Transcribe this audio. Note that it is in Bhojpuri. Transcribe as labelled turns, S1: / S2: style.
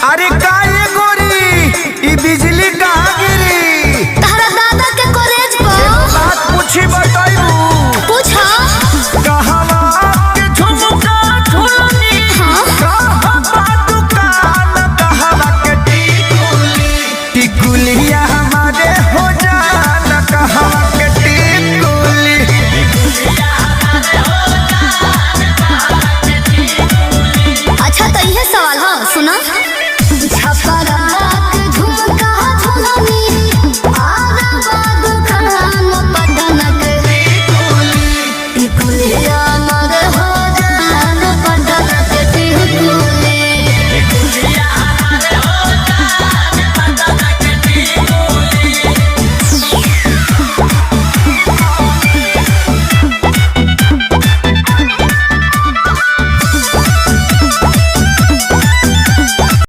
S1: अरे का ये गोरी ई बिजली कहाँ गिरी?
S2: तारा दादा के कॉलेज पर
S1: बात पूछी बताइबू।
S2: पूछा
S1: कहवा के झुमका झुलनी कहवा दुकान कहवा के टिकुली टिकुलिया हमारे हो जान कहवा के टिकुली।
S2: अच्छा तो यह सवाल है सुना। छपरा